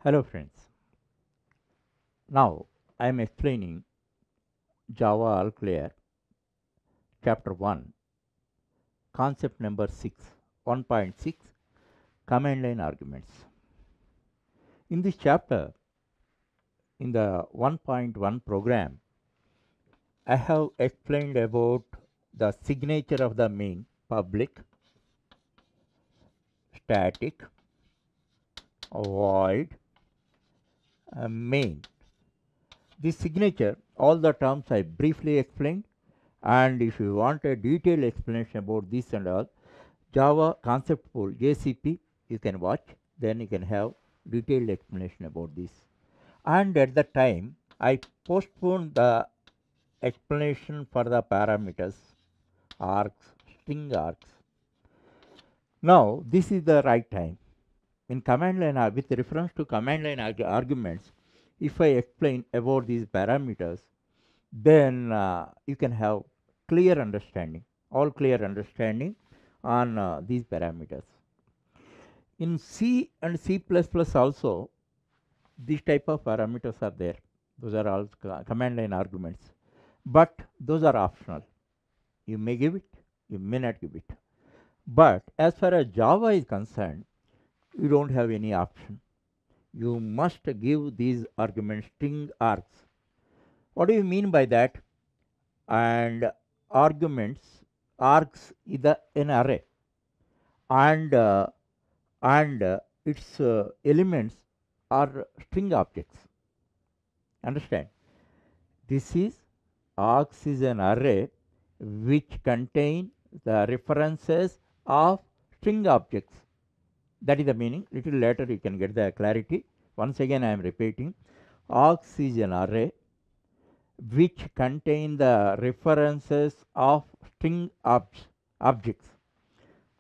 Hello friends. Now I am explaining Java All Clear chapter 1 concept number 6 1.6 command line arguments. In this chapter in the 1.1 program I have explained about the signature of the main public static void main. This signature all the terms I briefly explained, and if you want a detailed explanation about this and all, Java concept pool JCP you can watch, then you can have detailed explanation about this. And at the time I postponed the explanation for the parameters, args, string args. Now this is the right time. In command line with reference to command line arguments, if I explain about these parameters, then you can have clear understanding, all clear understanding on these parameters. In C and C++ also these type of parameters are there. Those are all command line arguments, but those are optional. You may give it, you may not give it. But as far as Java is concerned, you don't have any option. You must give these arguments string args. What do you mean by that? And arguments, args is an array, and its elements are string objects. Understand? This is args is an array which contain the references of string objects. That is the meaning. Little later you can get the clarity. Once again I am repeating. Args is an array which contain the references of string objects.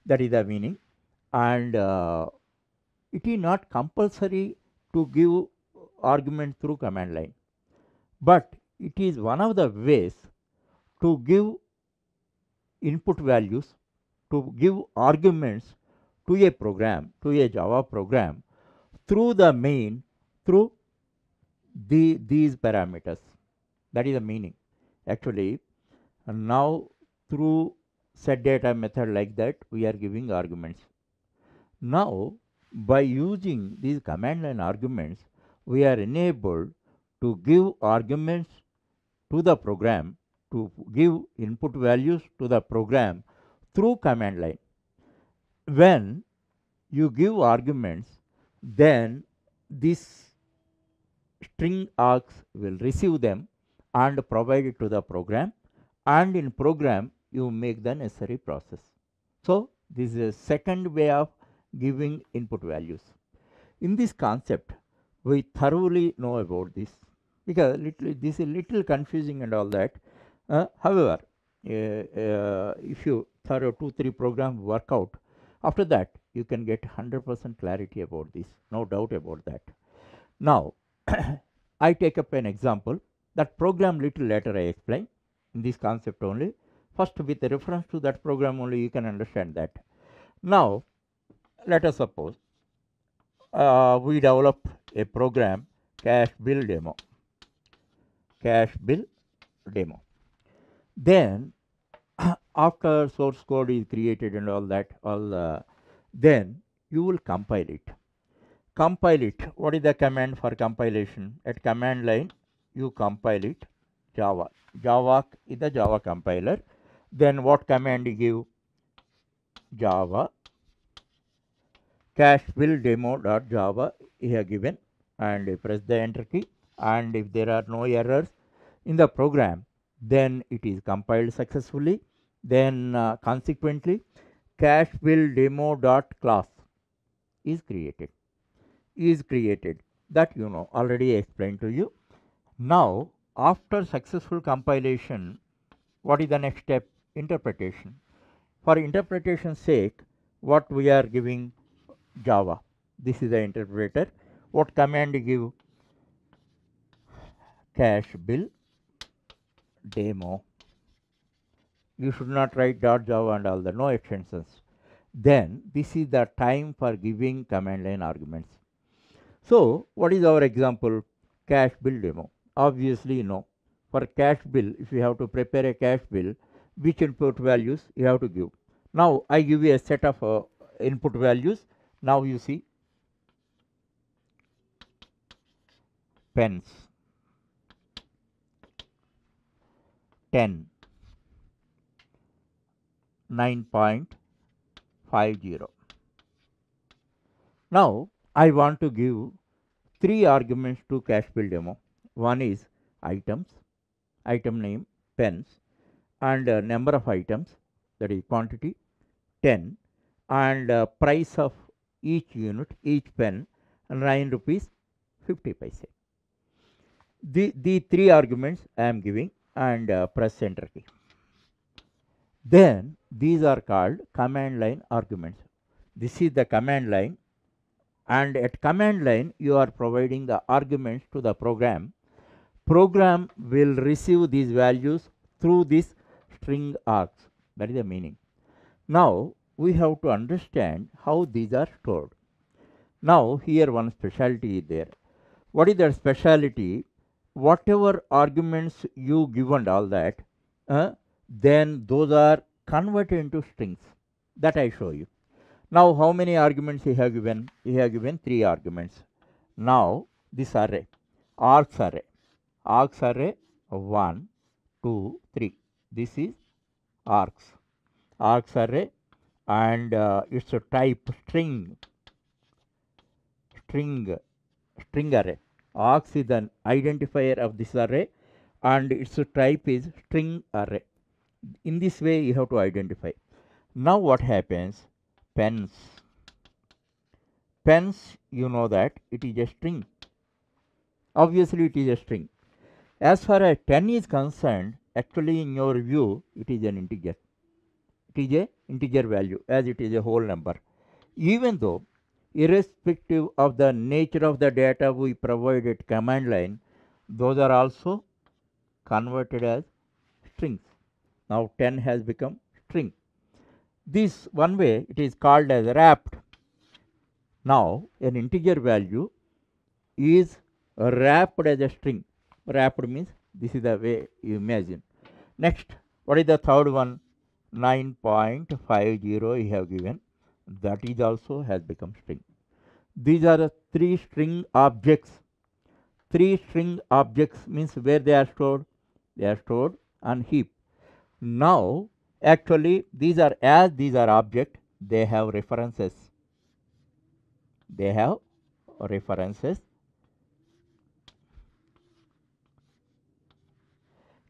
That is the meaning. And it is not compulsory to give argument through command line, but it is one of the ways to give input values, to give arguments to a program, to a Java program through the main, through these parameters. That is the meaning. Actually, now through set data method like that we are giving arguments. Now by using these command line arguments we are enabled to give arguments to the program, to give input values to the program through command line. When you give arguments, then this string args will receive them and provide it to the program, and in program you make the necessary process. So this is a second way of giving input values. In this concept we thoroughly know about this, because this is little confusing and all that. However, if you thorough 2-3 program work out, after that you can get 100% clarity about this, no doubt about that. Now I take up an example. That program little later I explain. In this concept only, first with reference to that program only you can understand that. Now let us suppose we develop a program cash bill demo, then after source code is created and all that, then you will compile it. What is the command for compilation? At command line you compile it. Java is the Java compiler. Then what command you give? Java cache build demo.java here given, and press the enter key, and if there are no errors in the program, then it is compiled successfully. Then consequently cache build demo.class is created. That you know, already explained to you. Now after successful compilation, what is the next step? Interpretation. For interpretation sake, what we are giving? Java. This is the interpreter. What command you give? Cache build demo. You should not write .java and all the, no extensions. Then this is the time for giving command line arguments. So what is our example? Cash bill demo. Obviously no. For cash bill, if you have to prepare a cash bill, which input values you have to give? Now I give you a set of input values. Now you see pens 10, 9.50. Now I want to give three arguments to cash bill demo. One is items, item name, pens, and number of items, that is quantity 10, and price of each unit, each pen 9 rupees 50 paise. The three arguments I am giving, and press enter key. Then these are called command line arguments. This is the command line, and at command line you are providing the arguments to the program. Program will receive these values through this string args. That is the meaning. Now we have to understand how these are stored. Now here one specialty is there. What is that specialty? Whatever arguments you give and all that, then those are converted into strings. That I show you. Now how many arguments he have given? He have given 3 arguments. Now this array, args array, 1, 2, 3. This is args array, and it's a type string array. Args is an identifier of this array, and its type is string array. In this way you have to identify. Now what happens? Pens, you know that it is a string. Obviously it is a string. As far as 10 is concerned, actually in your view it is an integer. It is a integer value, as it is a whole number. Even though irrespective of the nature of the data we provide at command line, those are also converted as strings. Now 10 has become string. This one way it is called as wrapped. Now an integer value is wrapped as a string. Wrapped means this is the way you imagine. Next, what is the third one? 9.50 you have given. That is also has become string. These are the 3 string objects. 3 string objects means where they are stored? They are stored on heap. Now actually these are object, they have references.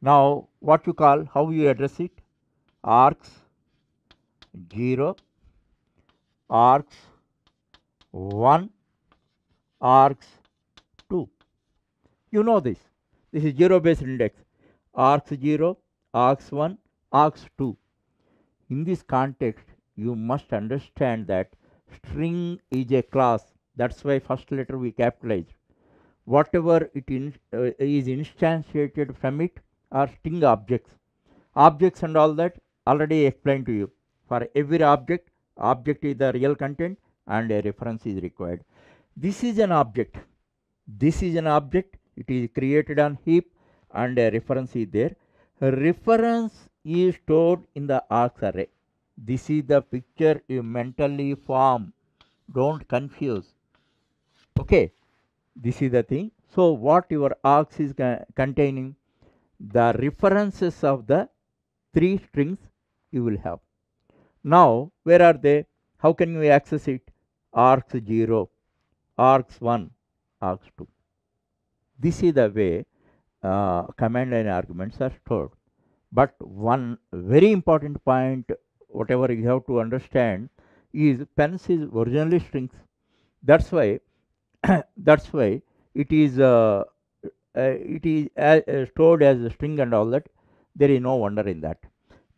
Now what you call, how you address it? Args 0, args 1, args 2. You know this. This is 0 based index. Args 0, args 1, args 2. In this context, you must understand that string is a class. That's why first letter we capitalize. Whatever it is instantiated from it are string objects. Objects and all that already explained to you. For every object is the real content and a reference is required. This is an object. It is created on heap and a reference is there. A reference is stored in the args array. This is the picture you mentally form. Don't confuse. Okay, this is the thing. So what your args is containing? The references of the 3 strings you will have. Now where are they? How can you access it? Args 0, args 1, args 2. This is the way command line arguments are stored. But one very important point, whatever you have to understand, is pens is originally strings. That's why it is stored as a string and all that. There is no wonder in that.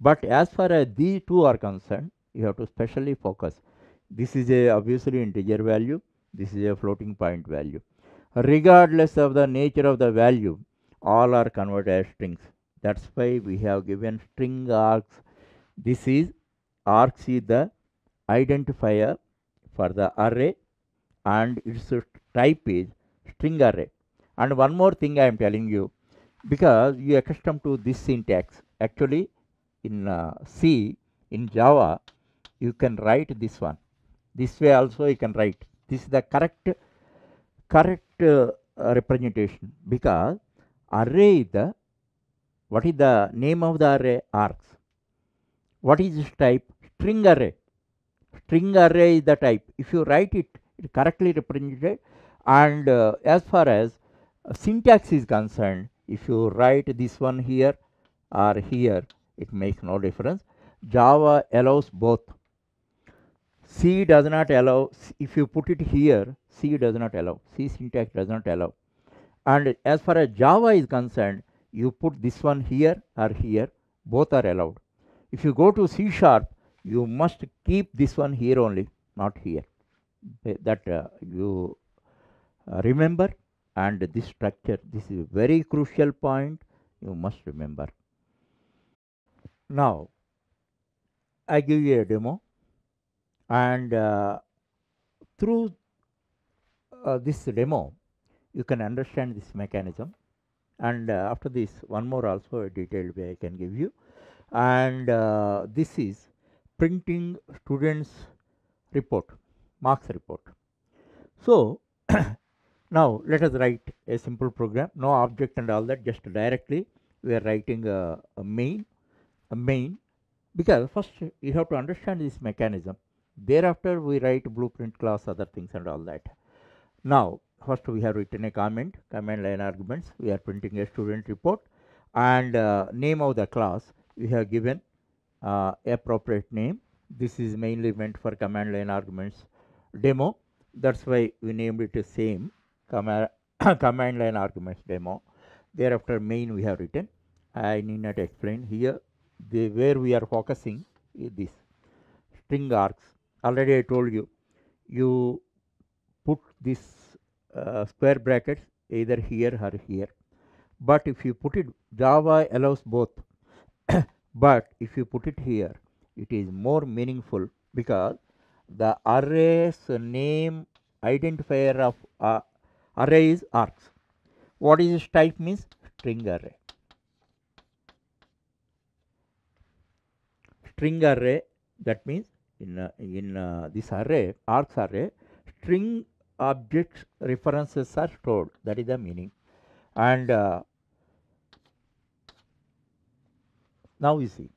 But as far as these two are concerned, you have to specially focus. This is a obviously integer value. This is a floating point value. Regardless of the nature of the value, all are converted as strings. That's why we have given string args. This is args is the identifier for the array, and its type is string array. And one more thing I am telling you, because you are accustomed to this syntax. Actually, in C, in Java, you can write this one. This way also you can write. This is the correct representation, because array is the, what is the name of the array? Args. What is this type? String array. String array is the type. If you write it, it correctly represented. And as far as syntax is concerned, if you write this one here or here, it makes no difference. Java allows both. C does not allow. If you put it here, C does not allow. C syntax does not allow. And as far as Java is concerned, you put this one here or here, both are allowed. If you go to C sharp, you must keep this one here only, not here. That you remember. And this structure, this is a very crucial point, you must remember. Now, I give you a demo, and through this demo, you can understand this mechanism. And after this, one more also a detailed way I can give you. And this is printing students report, marks report. So now let us write a simple program, no object and all that, just directly we are writing a main, because first you have to understand this mechanism. Thereafter we write blueprint class, other things and all that. Now first we have written a command line arguments, we are printing a student report, and name of the class we have given appropriate name. This is mainly meant for command line arguments demo, that's why we named it the same command line arguments demo. Thereafter main we have written. I need not explain here. Where we are focusing is this string args. Already I told you, you put this square brackets either here or here. But if you put it, Java allows both. But if you put it here, it is more meaningful, because the array's name identifier of array is args. What is its type? Means string array. String array, that means in this array, args array, string objects references are stored. That is the meaning. And now you see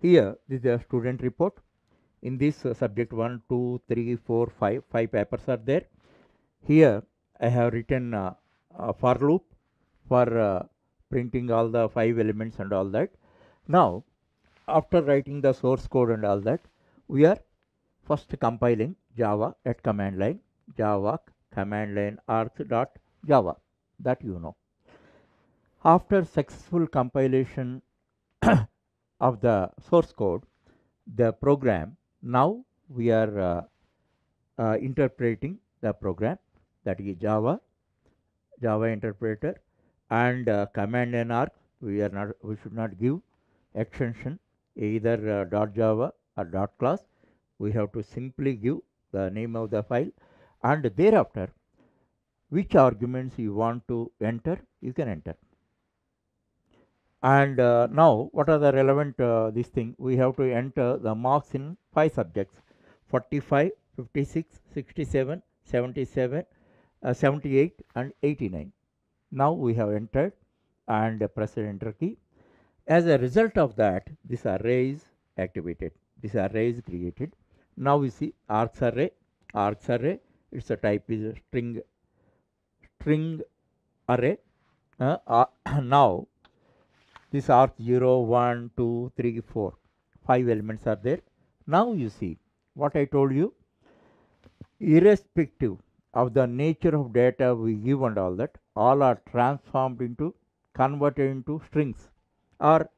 here, this is a student report. In this subject 1, 2, 3, 4, 5 papers are there. Here I have written a for loop for printing all the 5 elements and all that. Now after writing the source code and all that, we are first compiling Java at command line, Java command line args.java, that you know. After successful compilation of the source code, the program, now we are interpreting the program, that is Java interpreter, and command line arg. We should not give extension either .java or .class. We have to simply give the name of the file, and thereafter which arguments you want to enter, you can enter. And now what are the relevant this thing? We have to enter the marks in 5 subjects: 45, 56, 67, 77, 78 and 89. Now we have entered and press enter key. As a result of that, this array is activated, this array is created. Now we see args array, its a type is a string array. Now this arg 0, 1, 2, 3, 4, 5 elements are there. Now you see what I told you, irrespective of the nature of data we give and all that, all are transformed into, converted into strings, or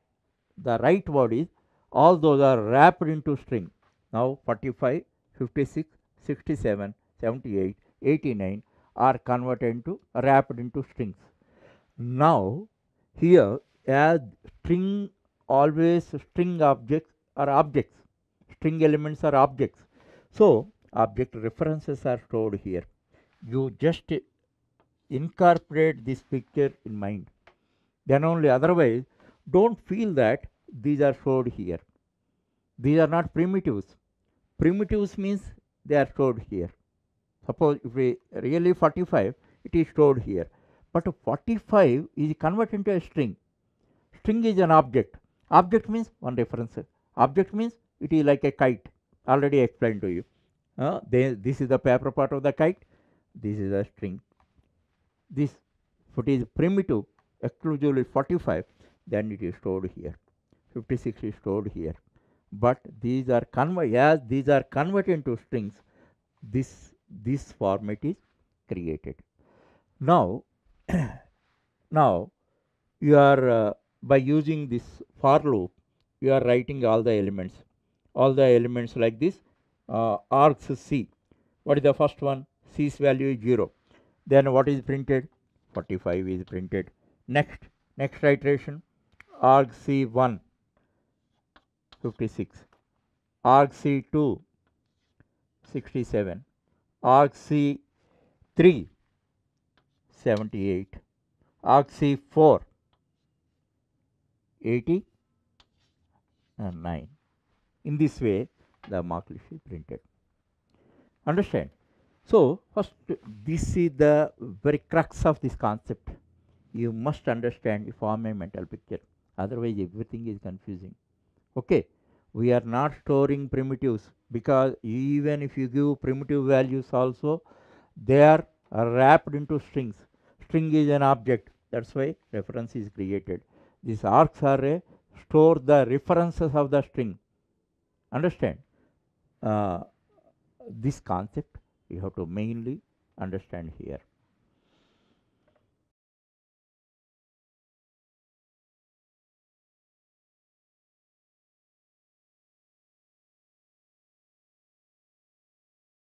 the right word is all those are wrapped into string. Now 45, 56, 67, 78, 89 are converted into, wrapped into strings. Now here, as string, always string objects are objects, string elements are objects. So object references are stored here. You just incorporate this picture in mind. Then only, otherwise, don't feel that these are stored here. These are not primitives. Primitives means they are stored here. Suppose if we really 45, it is stored here. But 45 is converted into a string. String is an object. Object means one reference. Object means it is like a kite. Already explained to you. This is the paper part of the kite. This is a string. This, if it is primitive, exclusively 45, then it is stored here. 56 is stored here. But these are converted into strings, this format is created. Now, now you are by using this for loop, you are writing all the elements like this. Args C. What is the first one? C's value is 0. Then what is printed? 45 is printed. Next iteration, arg C1, 56. Arg C2, 67. Arg C3, 78. Arg C4, 80 and 9. In this way, the mark list is printed. Understand? So, first, this is the very crux of this concept. You must understand, you form a mental picture. Otherwise, everything is confusing. Okay, we are not storing primitives, because even if you give primitive values also, they are wrapped into strings. String is an object, that's why reference is created. These args array store the references of the string. Understand? This concept you have to mainly understand here.